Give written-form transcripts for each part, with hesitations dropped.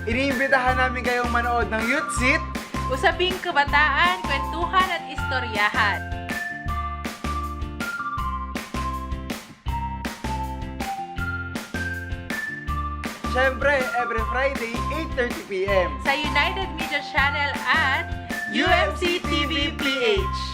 Iniimbitahan namin kayong manood ng Youth Seat. Usaping kabataan, kwentuhan at istoryahan. Siyempre, every Friday, 8:30 p.m. Sa United Media Channel at UMC TV PH.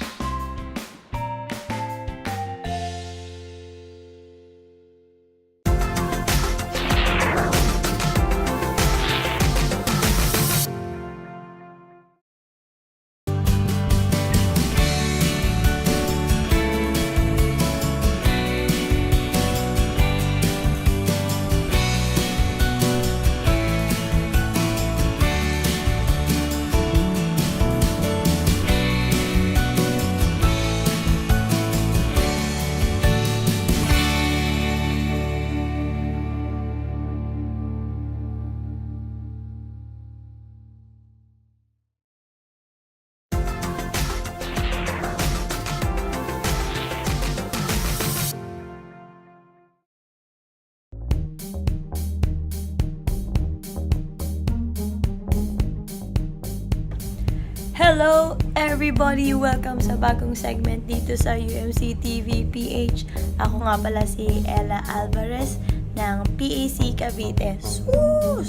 Hello everybody! Welcome sa bagong segment dito sa UMC TV PH. Ako nga pala si Ella Alvarez ng PAC Cavite.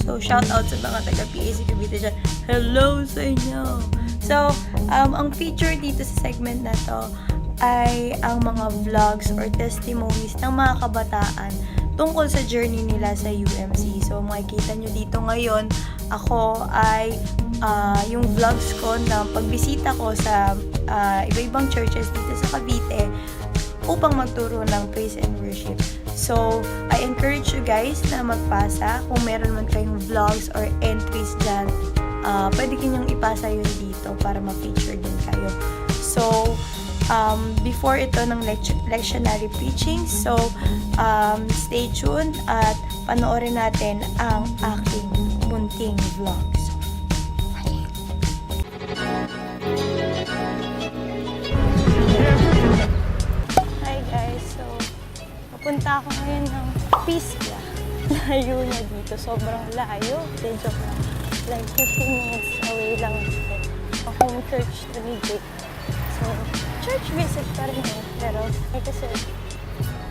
So shout out sa mga taga PAC Cavite dyan. Hello sa inyo! So, ang feature dito sa segment na to ay ang mga vlogs or testimonies ng mga kabataan tungkol sa journey nila sa UMC. So, makikita nyo dito ngayon, ako ay yung vlogs ko na pagbisita ko sa iba-ibang churches dito sa Cavite upang magturo ng praise and worship. So, I encourage you guys na magpasa. Kung meron man kayong vlogs or entries dyan, pwede kanyang ipasa yun dito para ma-feature din kayo. So, before ito ng lectionary preaching, so stay tuned at panoorin natin ang aking munting vlogs. Hi guys, so papunta ako ngayon ng Pisla. Layo na dito, sobrang layo. Joke lang. Like 15 minutes away lang dito. Home church to ni Jake. So, church visit pa rin eh. Pero, kasi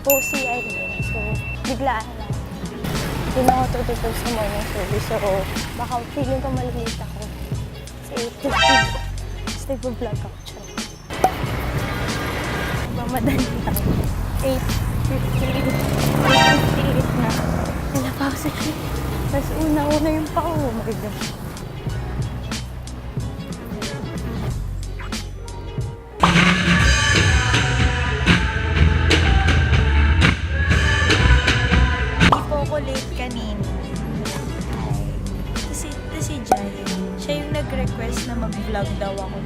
OCI din. So, biglaan lang. Hindi na ako tututog sa morning service. So, baka feeling ko malilate ako. Sa 8:50. Tapos nag-vlog ako. Madali lang. 8:58 na. Nalapause siya. Tapos una yung pao. Oh my gosh. Hindi po ako late kanina. Si Jai, siya yung nag-request na mag-vlog daw ako.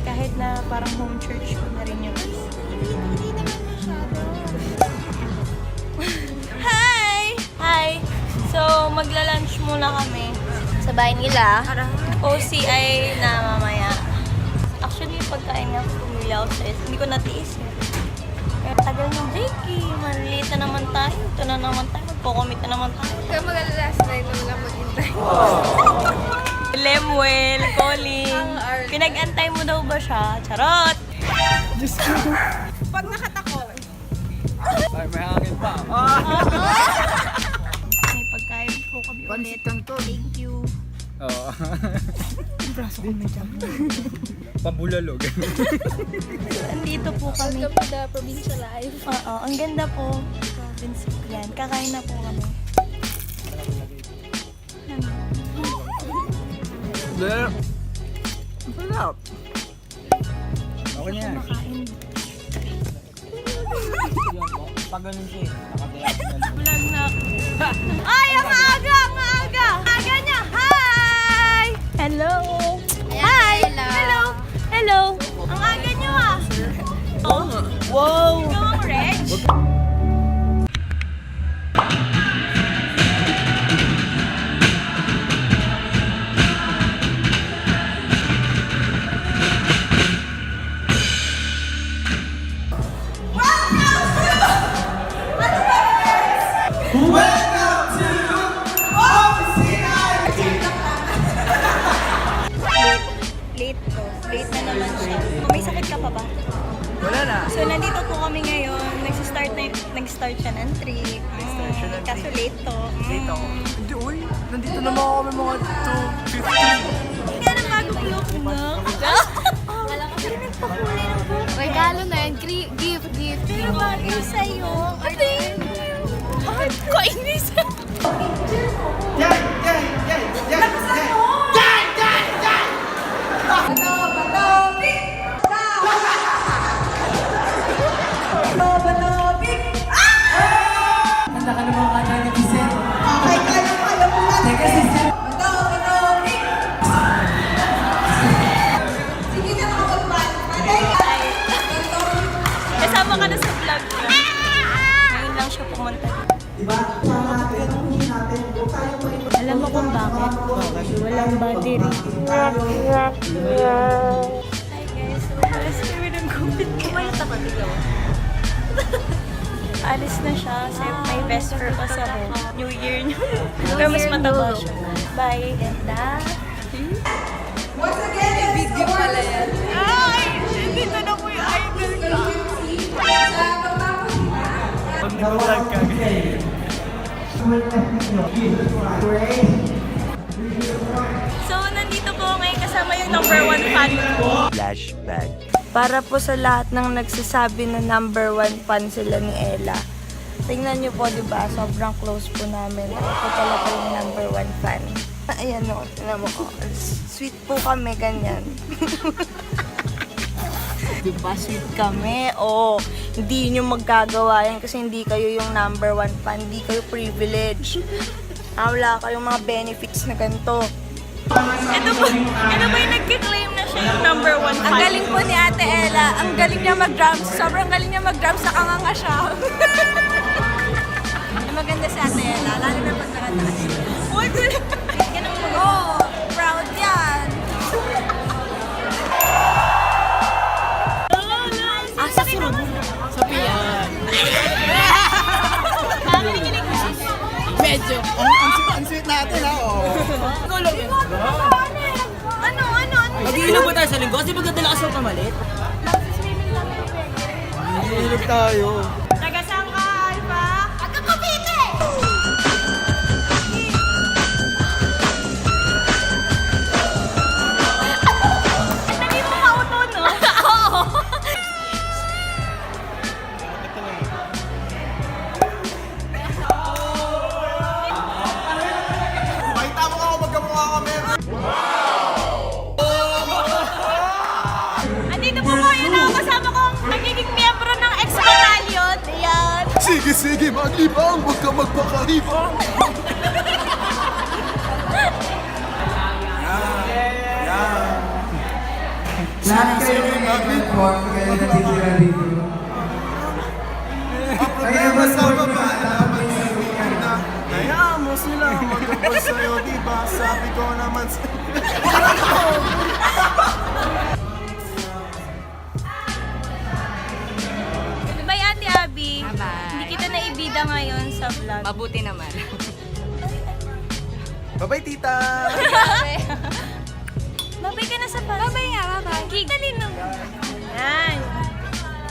Kahit na parang home church ko na rin yung hindi naman masyado. Hi! So, magla-lunch muna kami sa bahay nila. OCI na mamaya. Actually, yung pagkain nga pumili ako sa hindi ko natiis eh. Kaya tagal ng Jakey. Maliliit na naman tayo. Ito na naman tayo. Magkukumit na naman tayo. Kaya mag-last night na lang maghintay. Lemuel, calling. Pinag-antay mo daw ba siya? Charot! Diyos ko. Pag nakatako. Ay, may hangin pa. May pagkain po kami ulit. Thank you. Oo. Ang braso ko na dyan. Pabulalog. Andito po kami. Welcome to the provincial life. Oo, ang ganda po. Province yan. Kakain na po kami. Sarap. Sarap. Okay na yan. Kumakain. Pag ganun siya, nakatiyak na. Vlog na. Ay, ang aga! Ang aga! Aga niya! Hi! Hello! Hi! Hello! Hello! Ang aga niyo ah! Oh. Wow! Ikaw ang Reg? Welcome to OCI! So, nandito po kami ngayon. Nag-start siya ng trip. Nag-start siya ng Kaso trip. late to. Dito ako. Hindi, uy. Nandito naman kami mga 2:50. Kaya nang bagong look na. Wala ka rin nagpakulay ng buhok. Regalo na yan. Gift. Pero bagay sa'yo. Thank you. Ay, kainis. Handa ka na mga kanta ni Vincent? Okay, kaya mo na. Teka, sister. Kasama ka na sa vlog niya. Ngayon lang siya pumunta. Diba? Alam mo kung bakit? Walang battery. Hi guys, alis kami ng gupit. Kumayat ako, biglaw. Alis na siya kasi may vesper pa sa New Year niya. Pero mas mataba siya. Bye. Ganda. Video pala yan. Ay! Dito na po yung idol ko. Pag nag-vlog ka. So, nandito po ngayon kasama yung number 1 fan ko. Flashback. Para po sa lahat ng nagsasabi na number 1 fan sila ni Ella. Tingnan niyo po, di ba? Sobrang close po namin. Ako po talaga yung number 1 fan. Ayan o, tingnan mo ko. Sweet po kami, ganyan. Di ba, sweet kami? Oo. Hindi niyo magagawa yan kasi hindi kayo yung number 1 fan. Hindi kayo privilege. Wala kayong mga benefits na ganito. Ito ba yung nagkiklaim na siya yung number 1 fan? Ang galing po ni Ate Ella. Ang galing niya mag-drums. Sobrang galing niya mag-drums. Nakanganga siya. Maganda si Ate Ella. Lalo na pag nakataas siya. Uy, ganun mo. Oh, proud yan. Sa sunod. Sophia. Nakakalikinig mo siya. Medyo. Ang sweet natin ha. Ano? Mag-iilog ba tayo sa linggo? Kasi magdadala ka sa pamalit. Mag-iilog tayo. Taga saan ka, Alpha? Taga Cavite! Dali mo mauto, no? Oo. Makita mo ako magkamukha kami. Andito po ngayon ako kasama kong nagiging miyembro ng ex-battalion. Ayan. Sige, maglibang. Huwag ka magpakalibang. Lahat kayo may mag-report kayo na titira dito. Problema sa baba. Hayaan mo sila magkapal sa'yo, diba? Sabi ko naman sa'yo. Bye, Ate Abby. Bye-bye. Hindi kita naibida ngayon sa vlog. Mabuti naman. Bye-bye, tita! Babay ka na sa pala. Bye-bye nga, bye-bye. Dali na. Ayan.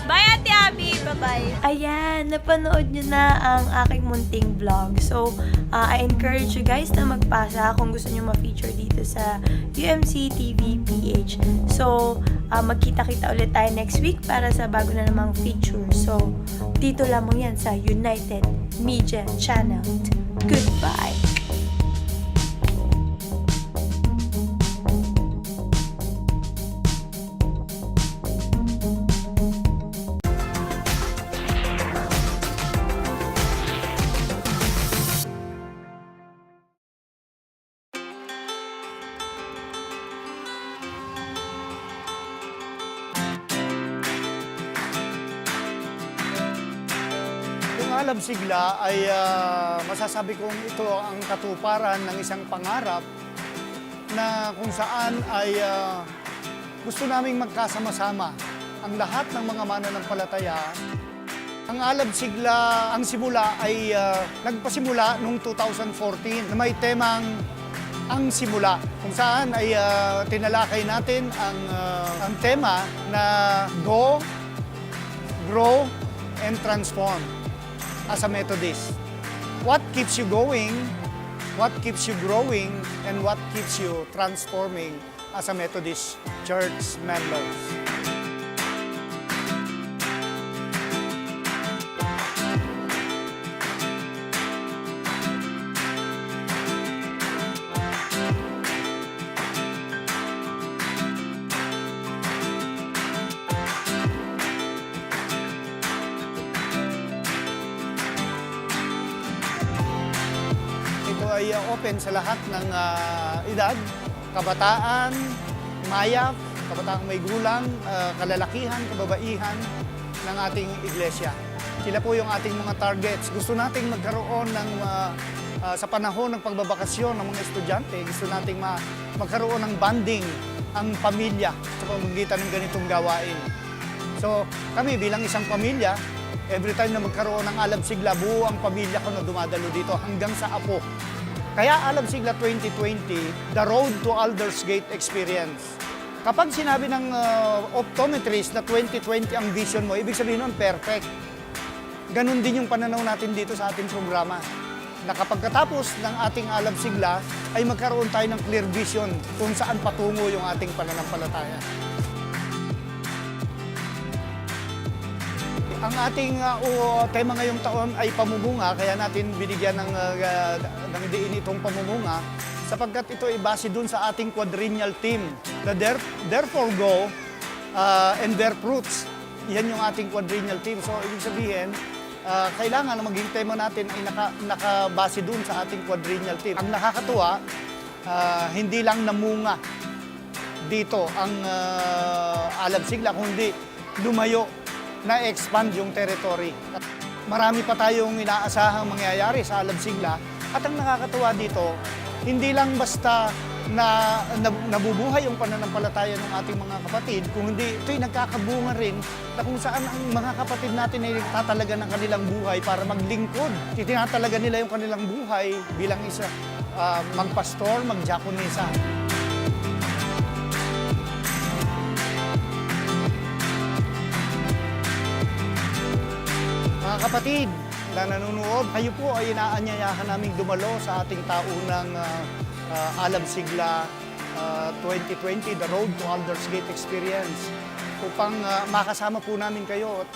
Bye, Ate Abby. Bye-bye. Ayan, napanood nyo na ang aking munting vlog. So, I encourage you guys na magpasa kung gusto nyo ma-feature dito sa UMC TV PH. So, magkita-kita ulit tayo next week para sa bago na namang feature. So, dito lamang yan sa United Media Channel. Goodbye! Yung alam sigla ay masasabi kong ito ang katuparan ng isang pangarap na kung saan ay gusto naming magkasama-sama ang lahat ng mga mananampalataya. Ang alam sigla, ang simula ay nagpasimula noong 2014 na may temang ang simula, kung saan ay tinalakay natin ang tema na go grow and transform as a Methodist. What keeps you going, what keeps you growing, and what keeps you transforming as a Methodist Church members? Ito ay open sa lahat ng edad, kabataan, mayap, kabataang may gulang, kalalakihan, kababaihan ng ating iglesia. Sila po yung ating mga targets. Gusto nating magkaroon ng, sa panahon ng pagbabakasyon ng mga estudyante, gusto nating magkaroon ng bonding ang pamilya sa pamamagitan ng ganitong gawain. So kami bilang isang pamilya, every time na magkaroon ng Alab Sigla, buo ang pamilya ko na dumadalo dito hanggang sa apo. Kaya Alab Sigla 2020, the road to Alders Gate experience. Kapag sinabi ng optometrist na 2020 ang vision mo, ibig sabihin nun perfect. Ganon din yung pananaw natin dito sa ating programa. Na kapag katapos ng ating Alab Sigla, ay magkaroon tayo ng clear vision kung saan patungo yung ating pananampalataya. Ang ating tema ngayong taon ay pamumunga, kaya natin binigyan ng diin itong pamumunga sapagkat ito ay base dun sa ating quadrennial theme, na therefore go and bear fruits. Yan yung ating quadrennial theme. So, ibig sabihin, kailangan na maging tema natin ay nakabase dun sa ating quadrennial theme. Ang nakakatuwa, hindi lang namunga dito ang Alab Sigla, kundi lumayo na-expand yung territory. Marami pa tayong inaasahang mangyayari sa Alab Sigla at ang nakakatuwa dito, hindi lang basta na nabubuhay yung pananampalataya ng ating mga kapatid, kung hindi ito'y nagkakabunga rin na kung saan ang mga kapatid natin ay nagtatalaga ng kanilang buhay para maglingkod. Tinatalaga nila yung kanilang buhay bilang isa magpastor, magdiakonisa. Mga kapatid na nanonood, kayo po ay inaanyayahan naming dumalo sa ating taunang Alab Sigla 2020, The Road to Alders Gate Experience, upang makasama po namin kayo at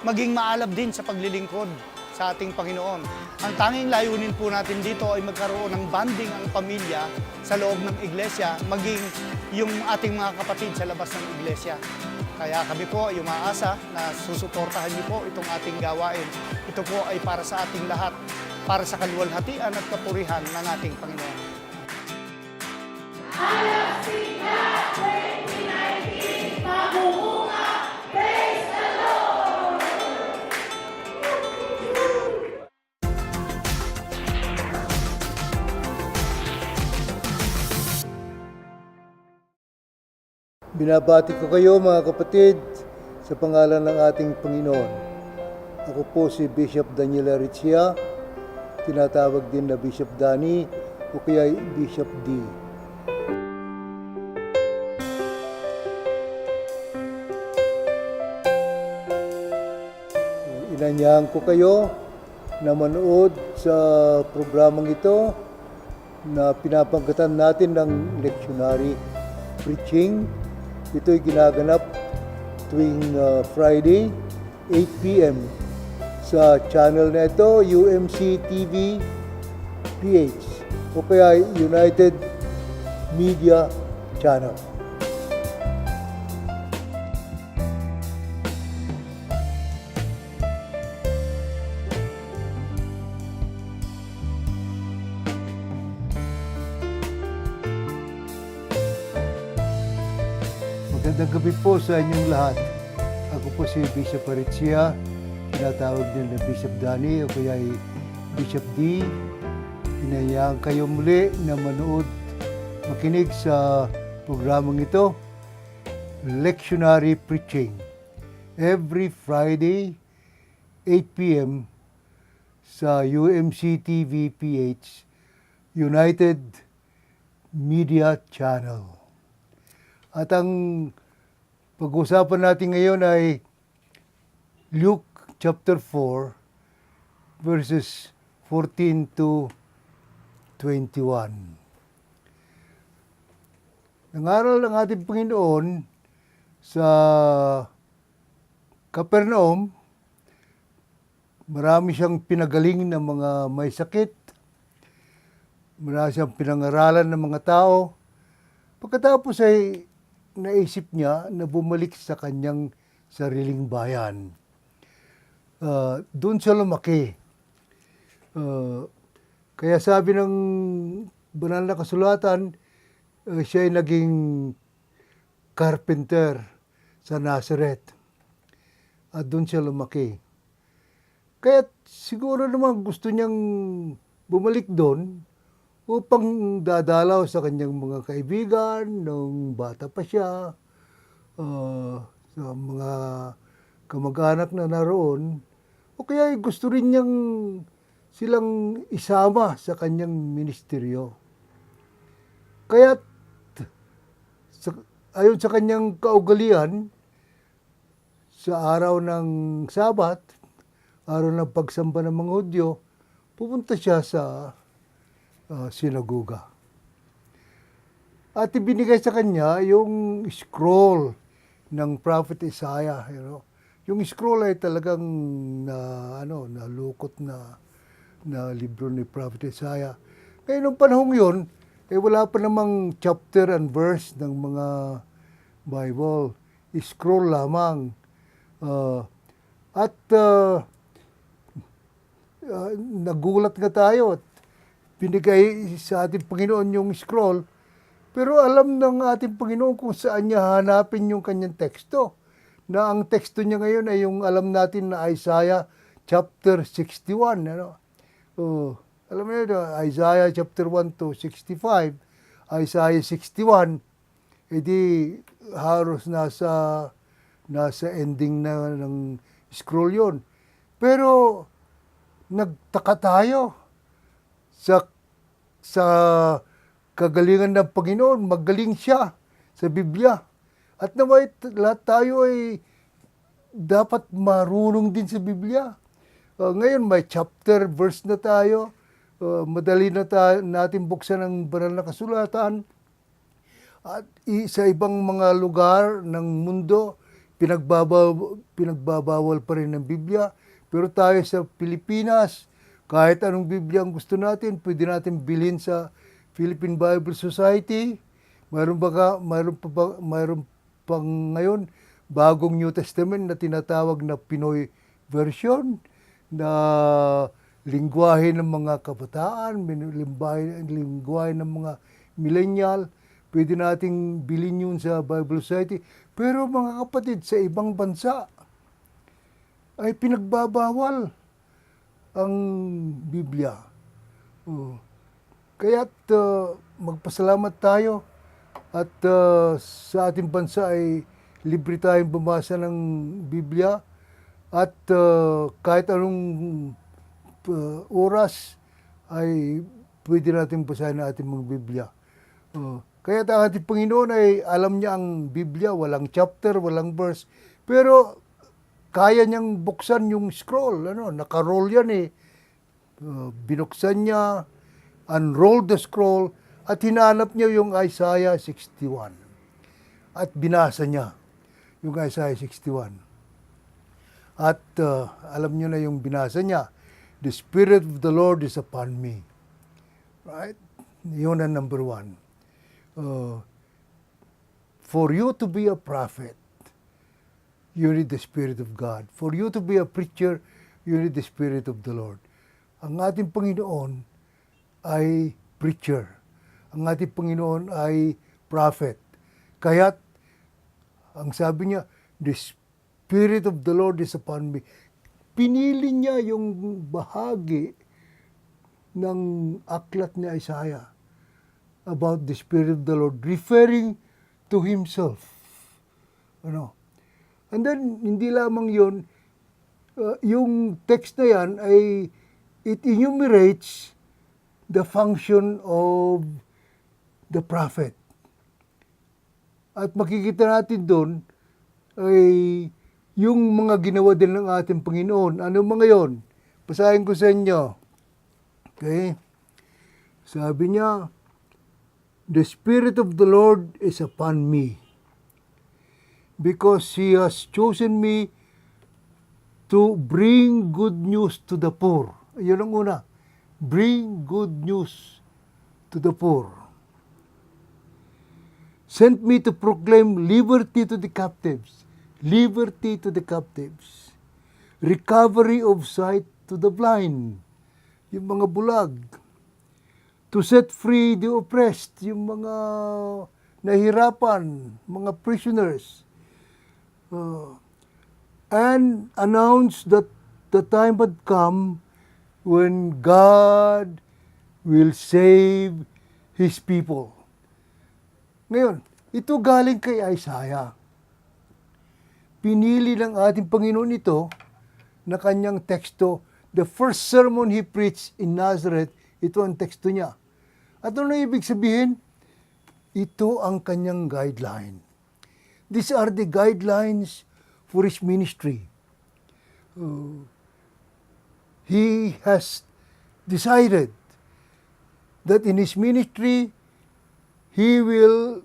maging maalab din sa paglilingkod sa ating Panginoon. Ang tanging layunin po natin dito ay magkaroon ng bonding ang pamilya sa loob ng iglesia, maging yung ating mga kapatid sa labas ng iglesia. Kaya kami po ay umaasa na susuportahan niyo po itong ating gawain. Ito po ay para sa ating lahat, para sa kaluwalhatian at kapurihan ng ating Panginoon. Alab Sigla 2019, pamumunga, praise the Lord! Binabati ko kayo mga kapatid sa pangalan ng ating Panginoon. Ako po si Bishop Daniel Aritzia, tinatawag din na Bishop Dani o kaya Bishop D. Inanyahan ko kayo na manood sa programang ito na pinapagkatan natin ng lectionary preaching. Ito'y ginaganap tuwing Friday, 8 p.m. sa channel na ito, UMC TV PH o kaya United Media Channel. Magandang gabi po sa inyong lahat. Ako po si Bishop Aritzia, tinatawag din na Bishop Dani o kaya Bishop D. Inayaan kayo muli na manood, makinig sa programang ito, Lectionary Preaching. Every Friday, 8 p.m. sa UMC TV PH, United Media Channel. At ang pag-usapan natin ngayon ay Luke chapter 4, verses 14 to 21. Nangaral ang ating Panginoon sa Capernaum. Marami siyang pinagaling ng mga may sakit. Marami siyang pinangaralan ng mga tao. Pagkatapos ay naisip niya na bumalik sa kanyang sariling bayan. Doon siya lumaki. Kaya sabi ng banal na kasulatan, siya ay naging carpenter sa Nazareth. At doon siya lumaki. Kaya siguro naman gusto niyang bumalik doon upang dadalaw sa kanyang mga kaibigan nung bata pa siya, sa mga kamag-anak na naroon. O kaya gusto rin niyang silang isama sa kanyang ministeryo. Kaya ayon sa kanyang kaugalian, sa araw ng Sabat, araw ng pagsamba ng mga Hudyo, pupunta siya sa sinagoga. At ibinigay sa kanya yung scroll ng Prophet Isaiah. Yung scroll ay talagang nalukot na libro ni Prophet Isaiah. Ngayon, nung panahong yun, wala pa namang chapter and verse ng mga Bible. Scroll lamang. Nagulat nga tayo at binigay sa ating Panginoon yung scroll. Pero alam ng ating Panginoon kung saan niya hanapin yung kanyang teksto. Na ang teksto niya ngayon ay yung alam natin na Isaiah chapter 61. Alam mo yun, Isaiah chapter 1 to 65, Isaiah 61, edi halos nasa ending na ng scroll yon. Pero nagtaka tayo sa kagalingan ng Panginoon, magaling siya sa Biblia. At naman lahat tayo ay dapat marunong din sa Biblia. Ngayon may chapter, verse na tayo. Madali na natin buksan ang banal na kasulatan. At sa ibang mga lugar ng mundo, pinagbabawal pa rin ng Biblia. Pero tayo sa Pilipinas, kahit anong Biblia ang gusto natin, pwede natin bilhin sa Philippine Bible Society. Mayroon pang ngayon bagong New Testament na tinatawag na Pinoy version, na lingwahe ng mga kabataan, lingwahe ng mga millennial. Pwede nating bilhin yun sa Bible Society. Pero mga kapatid, sa ibang bansa ay pinagbabawal ang Biblia. Kaya't magpasalamat tayo at sa ating bansa ay libre tayong bumasa ng Biblia. At kahit anong oras ay pwede natin basahin ang ating mga Biblia. Kaya ang ating Panginoon ay alam niya ang Biblia, walang chapter, walang verse. Pero kaya niyang buksan yung scroll. Nakaroll yan binuksan niya, unrolled the scroll, at hinanap niya yung Isaiah 61. At binasa niya yung Isaiah 61. At alam niyo na yung binasa niya. The Spirit of the Lord is upon me. Right? Yun ang number one. For you to be a prophet, you need the Spirit of God. For you to be a preacher, you need the Spirit of the Lord. Ang ating Panginoon ay preacher. Ang ating Panginoon ay prophet. Kaya't, ang sabi niya, the Spirit of the Lord is upon me. Pinili niya yung bahagi ng aklat ni Isaiah about the Spirit of the Lord, referring to himself. And then, hindi lamang yun, yung text na yan ay it enumerates the function of the prophet. At makikita natin doon ay yung mga ginawa din ng ating Panginoon. Ano mga yon? Basahin ko sa inyo. Okay? Sabi niya, "The Spirit of the Lord is upon me, because He has chosen me to bring good news to the poor." Yun ang una. Bring good news to the poor. "Sent me to proclaim liberty to the captives." Liberty to the captives. "Recovery of sight to the blind." Yung mga bulag. "To set free the oppressed." Yung mga nahirapan, mga prisoners. And announce that the time had come when God will save His people. Ngayon, ito galing kay Isaiah. Pinili ng ating Panginoon ito na kanyang teksto. The first sermon He preached in Nazareth, ito ang teksto niya. At ano ibig sabihin? Ito ang kanyang guideline. These are the guidelines for His ministry. He has decided that in His ministry, He will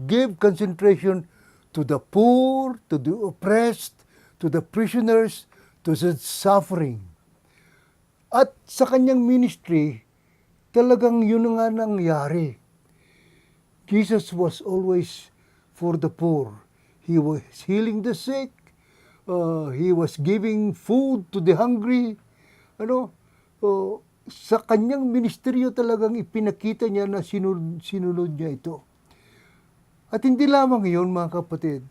give concentration to the poor, to the oppressed, to the prisoners, to the suffering. At sa kanyang ministry, talagang yun nga nangyari. Jesus was always for the poor. He was healing the sick. He was giving food to the hungry. Sa kanyang ministeryo talagang ipinakita niya na sinunod niya ito. At hindi lamang yun, mga kapatid.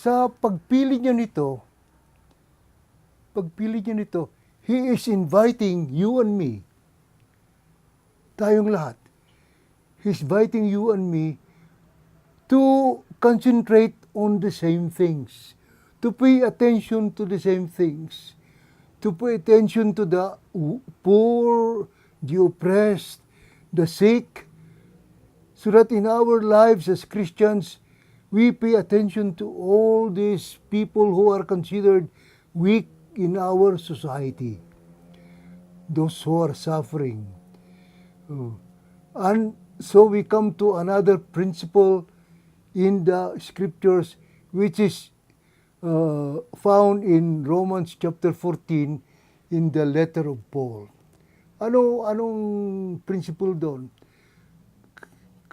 Sa pagpili niya nito, He is inviting you and me, tayong lahat. He's inviting you and me to concentrate on the same things, to pay attention to the same things, to pay attention to the poor, the oppressed, the sick, so that in our lives as Christians, we pay attention to all these people who are considered weak in our society, those who are suffering. And so we come to another principle in the scriptures, which is found in Romans chapter 14 in the letter of Paul. Anong principle doon?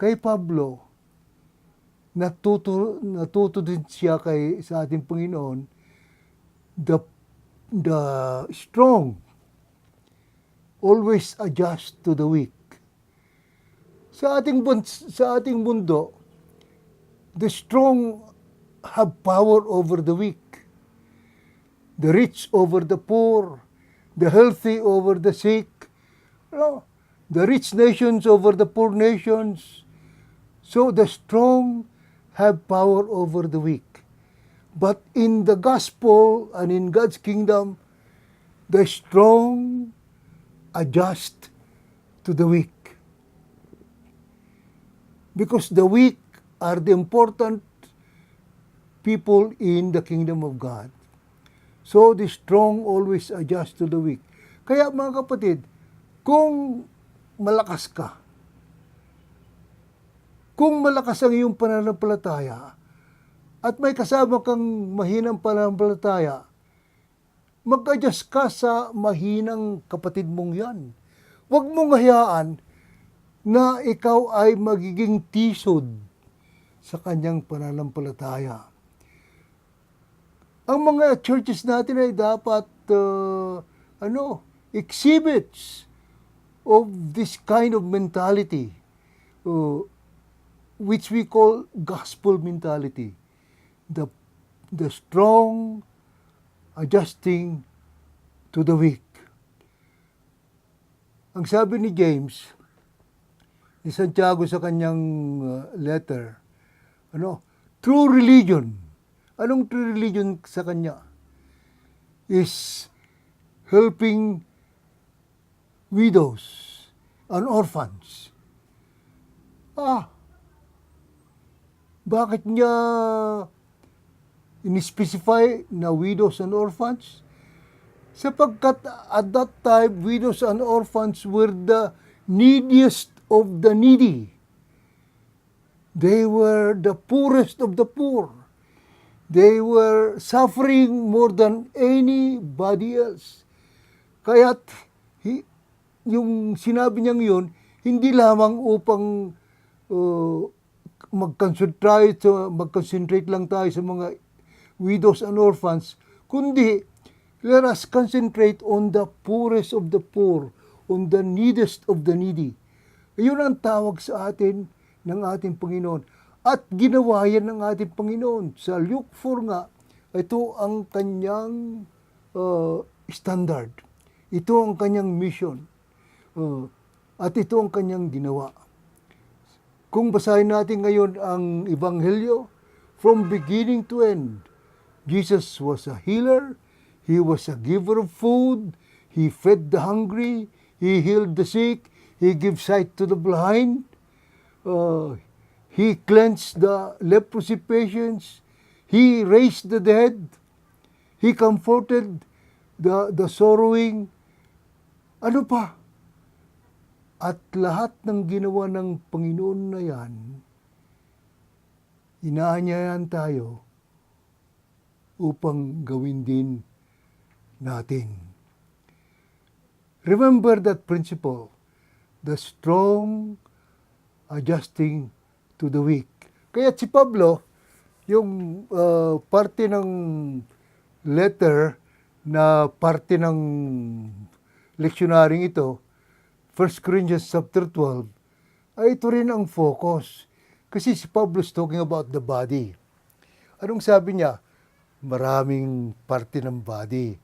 Kay Pablo, natuto din siya sa ating Panginoon, the strong always adjust to the weak. Sa ating mundo, the strong have power over the weak, the rich over the poor, the healthy over the sick, the rich nations over the poor nations. So the strong have power over the weak. But in the gospel and in God's kingdom, the strong adjust to the weak. Because the weak are the important people in the kingdom of God. So the strong always adjust to the weak. Kaya mga kapatid, kung malakas ka, kung malakas ang iyong pananampalataya, at may kasama kang mahinang pananampalataya, mag-adjust ka sa mahinang kapatid mong yan. Huwag mong hayaan na ikaw ay magiging tisod sa kanyang pananampalataya. Ang mga churches natin ay dapat exhibits of this kind of mentality, which we call gospel mentality. The strong adjusting to the weak. Ang sabi ni James, ni Santiago sa kanyang letter, true religion. Anong true religion sa kanya? Is helping widows and orphans. Bakit niya in-specify na widows and orphans? Sapagkat at that time, widows and orphans were the neediest of the needy. They were the poorest of the poor. They were suffering more than anybody else. Kaya't yung sinabi niyang yun, hindi lamang upang mag-concentrate lang tayo sa mga widows and orphans, kundi let us concentrate on the poorest of the poor, on the neediest of the needy. Ayun ang tawag sa atin ng ating Panginoon. At ginawa yan ng ating Panginoon. Sa Luke 4 nga, ito ang kanyang standard. Ito ang kanyang mission. At ito ang kanyang ginawa. Kung basahin natin ngayon ang Ebanghelyo, from beginning to end, Jesus was a healer, He was a giver of food, He fed the hungry, He healed the sick, He gave sight to the blind, He cleansed the leprosy patients, He raised the dead, He comforted the sorrowing. Ano pa? At lahat ng ginawa ng Panginoon na yan, inaanyayan tayo upang gawin din natin. Remember that principle, the strong adjusting to the weak. Kaya si Pablo, yung parte ng letter na parte ng lectionary ito, 1 Corinthians chapter 12, ay ito rin ang focus. Kasi si Pablo is talking about the body. Anong sabi niya? Maraming parte ng body.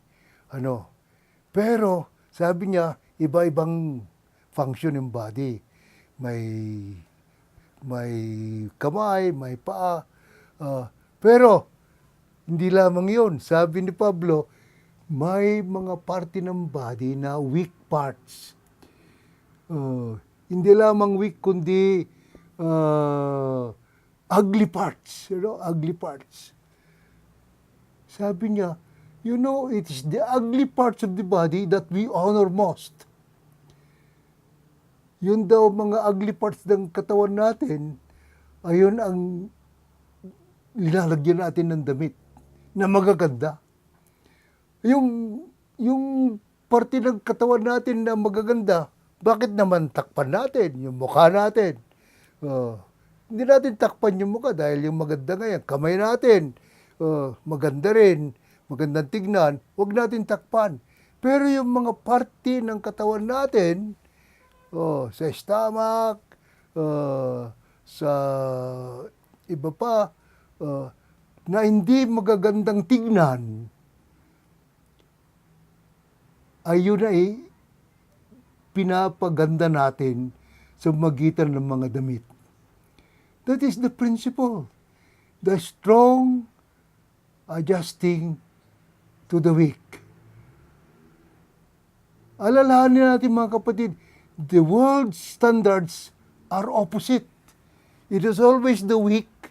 Pero sabi niya, iba-ibang function ng body. May kamay, may paa. Pero hindi lamang yun. Sabi ni Pablo, may mga parte ng body na weak parts. Hindi lamang weak, kundi ugly parts. Ugly parts. Sabi niya, it is the ugly parts of the body that we honor most. Yun daw mga ugly parts ng katawan natin, ayun ang nilalagyan natin ng damit na magaganda. Yung parte ng katawan natin na magaganda, bakit naman takpan natin yung mukha natin? Hindi natin takpan yung mukha dahil yung maganda ngayon, kamay natin, maganda rin, magandang tignan, huwag natin takpan. Pero yung mga parte ng katawan natin, sa stomach, sa iba pa, na hindi magagandang tignan, ayun ay pinapaganda natin sa magitan ng mga damit. That is the principle. The strong adjusting to the weak. Alalahanin natin mga kapatid, the world's standards are opposite. It is always the weak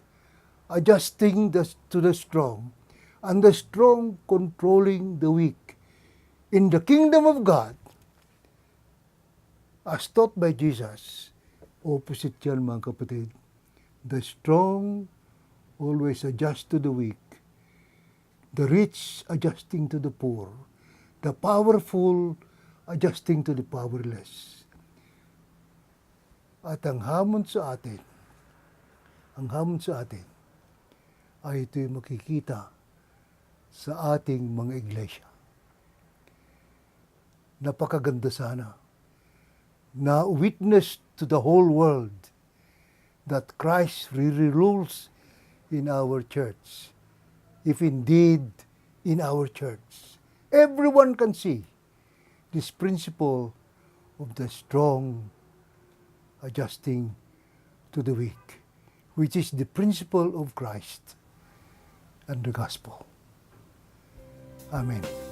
adjusting to the strong, and the strong controlling the weak. In the kingdom of God, as taught by Jesus, opposite yan mga kapatid. The strong always adjust to the weak. The rich adjusting to the poor. The powerful adjusting to the powerless. At ang hamon sa atin ay ito'y makikita sa ating mga iglesia. Napakaganda sana na witness to the whole world that Christ really rules in our church. If indeed in our church, everyone can see this principle of the strong adjusting to the weak, which is the principle of Christ and the gospel. Amen.